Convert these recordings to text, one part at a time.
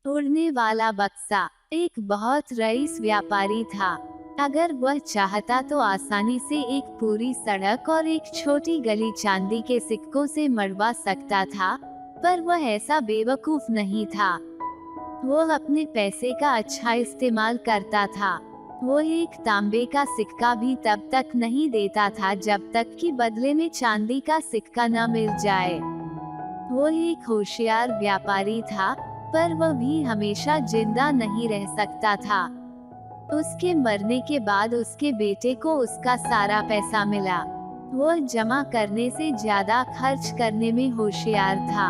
उड़ने वाला बक्सा एक बहुत रईस व्यापारी था। अगर वह चाहता तो आसानी से एक पूरी सड़क और एक छोटी गली चांदी के सिक्कों से मढ़वा सकता था, पर वह ऐसा बेवकूफ नहीं था। वो अपने पैसे का अच्छा इस्तेमाल करता था। वो एक तांबे का सिक्का भी तब तक नहीं देता था जब तक कि बदले में चांदी का सिक्का न मिल जाए। वो एक होशियार व्यापारी था, पर वह भी हमेशा जिंदा नहीं रह सकता था। उसके मरने के बाद उसके बेटे को उसका सारा पैसा मिला। वो जमा करने से ज्यादा खर्च करने में होशियार था।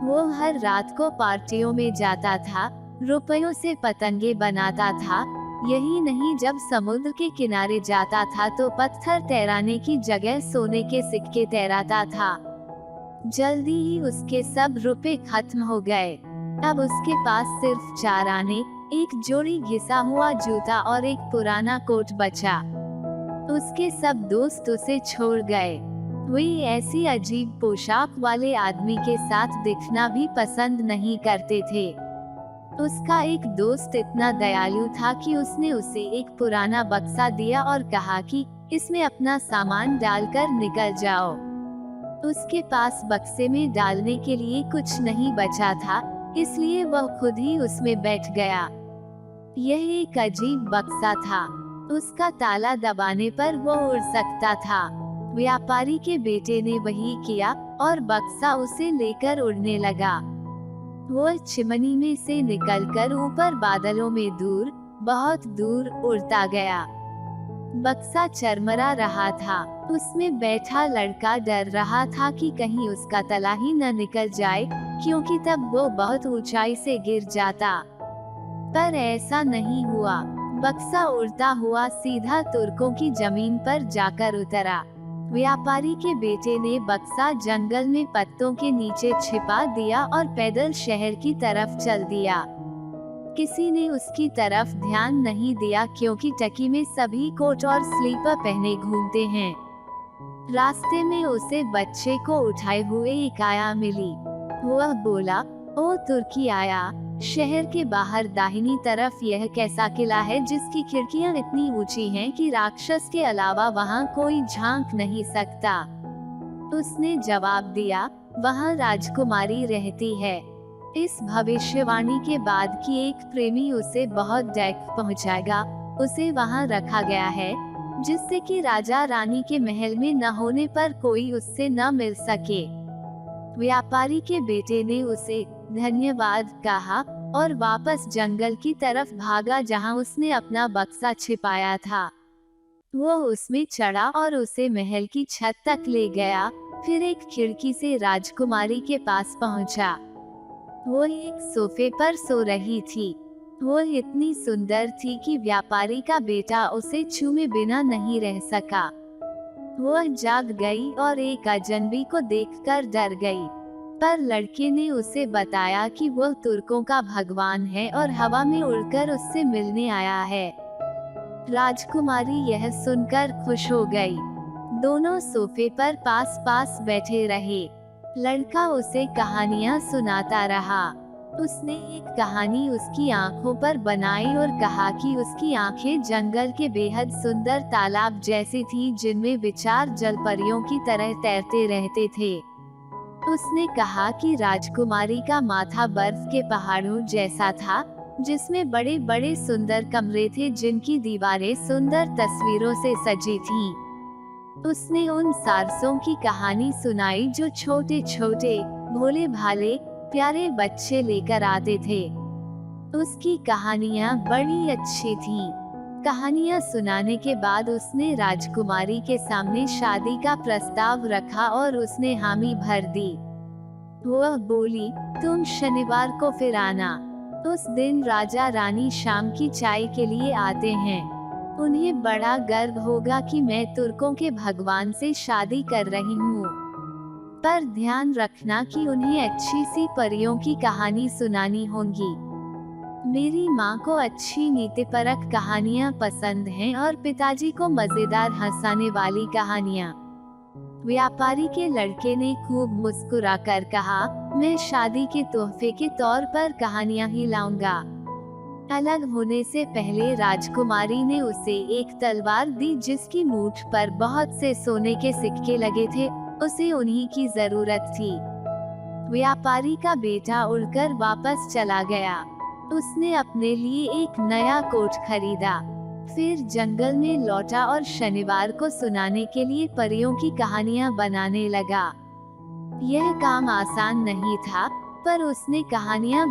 वो हर रात को पार्टियों में जाता था, रुपयों से पतंगे बनाता था। यही नहीं, जब समुद्र के किनारे जाता था तो पत्थर तैराने की जगह सोने के सिक्के तैराता था। जल्दी ही उसके सब रुपए खत्म हो गए। अब उसके पास सिर्फ 4 आने, एक जोड़ी घिसा हुआ जूता और एक पुराना कोट बचा। उसके सब दोस्त उसे छोड़ गए। वे ऐसी अजीब पोशाक वाले आदमी के साथ दिखना भी पसंद नहीं करते थे। उसका एक दोस्त इतना दयालु था कि उसने उसे एक पुराना बक्सा दिया और कहा कि इसमें अपना सामान डालकर निकल जाओ। उसके पास बक्से में डालने के लिए कुछ नहीं बचा था, इसलिए वह खुद ही उसमें बैठ गया। यह एक अजीब बक्सा था। उसका ताला दबाने पर वो उड़ सकता था। व्यापारी के बेटे ने वही किया और बक्सा उसे लेकर उड़ने लगा। वो चिमनी में से निकलकर ऊपर बादलों में दूर, बहुत दूर उड़ता गया। बक्सा चरमरा रहा था। उसमें बैठा लड़का डर रहा था कि कहीं उसका तला ही न निकल जाए, क्योंकि तब वो बहुत ऊंचाई से गिर जाता। पर ऐसा नहीं हुआ। बक्सा उड़ता हुआ सीधा तुर्कों की जमीन पर जाकर उतरा। व्यापारी के बेटे ने बक्सा जंगल में पत्तों के नीचे छिपा दिया और पैदल शहर की तरफ चल दिया। किसी ने उसकी तरफ ध्यान नहीं दिया, क्योंकि टकी में सभी कोट और स्लीपर पहने घूमते हैं। रास्ते में उसे बच्चे को उठाए हुए एक आया मिली। वह बोला, ओ तुर्की आया, शहर के बाहर दाहिनी तरफ यह कैसा किला है जिसकी खिड़कियां इतनी ऊंची हैं कि राक्षस के अलावा वहां कोई झांक नहीं सकता। उसने जवाब दिया, वहां राजकुमारी रहती है। इस भविष्यवाणी के बाद कि एक प्रेमी उसे बहुत डैक पहुंचाएगा, उसे वहां रखा गया है, जिससे कि राजा रानी के महल में न होने पर कोई उससे न मिल सके। व्यापारी के बेटे ने उसे धन्यवाद कहा और वापस जंगल की तरफ भागा, जहां उसने अपना बक्सा छिपाया था। वो उसमें चढ़ा और उसे महल की छत तक ले गया, फिर एक खिड़की से राजकुमारी के पास पहुंचा। वो एक सोफे पर सो रही थी। वो इतनी सुंदर थी कि व्यापारी का बेटा उसे छूए बिना नहीं रह सका। वो जाग गई और एक अजनबी को देखकर डर गई, पर लड़के ने उसे बताया कि वह तुर्कों का भगवान है और हवा में उड़कर उससे मिलने आया है। राजकुमारी यह सुनकर खुश हो गई। दोनों सोफे पर पास पास बैठे रहे। लड़का उसे कहानियां सुनाता रहा। उसने एक कहानी उसकी आंखों पर बनाई और कहा कि उसकी आंखें जंगल के बेहद सुंदर तालाब जैसी थी, जिनमें विचार जलपरियों की तरह तैरते रहते थे। उसने कहा कि राजकुमारी का माथा बर्फ के पहाड़ों जैसा था, जिसमें बड़े बड़े सुंदर कमरे थे, जिनकी दीवारें सुंदर तस्वीरों से सजी थीं। उसने उन सारसों की कहानी सुनाई जो छोटे छोटे भोले भाले प्यारे बच्चे लेकर आते थे। उसकी कहानियां बड़ी अच्छी थीं। कहानियां सुनाने के बाद उसने राजकुमारी के सामने शादी का प्रस्ताव रखा और उसने हामी भर दी। वह बोली, तुम शनिवार को फिर आना। उस दिन राजा रानी शाम की चाय के लिए आते हैं। उन्हें बड़ा गर्व होगा कि मैं तुर्कों के भगवान से शादी कर रही हूँ। पर ध्यान रखना कि उन्हें अच्छी सी परियों की कहानी सुनानी होगी। मेरी माँ को अच्छी नीतिपरक कहानियाँ पसंद हैं और पिताजी को मजेदार हंसाने वाली कहानियाँ। व्यापारी के लड़के ने खूब मुस्कुराकर कहा, मैं शादी के तोहफे के तौर पर कहानियां ही लाऊंगा। अलग होने से पहले राजकुमारी ने उसे एक तलवार दी जिसकी मूठ पर बहुत से सोने के सिक्के लगे थे। उसे उन्हीं की जरूरत थी। व्यापारी का बेटा उड़कर वापस चला गया। उसने अपने लिए एक नया कोट खरीदा। फिर जंगल में लौटा और शनिवार को सुनाने के लिए परियों की कहानियां बनाने लगा। यह काम आसान नहीं था, पर उसने कहानियां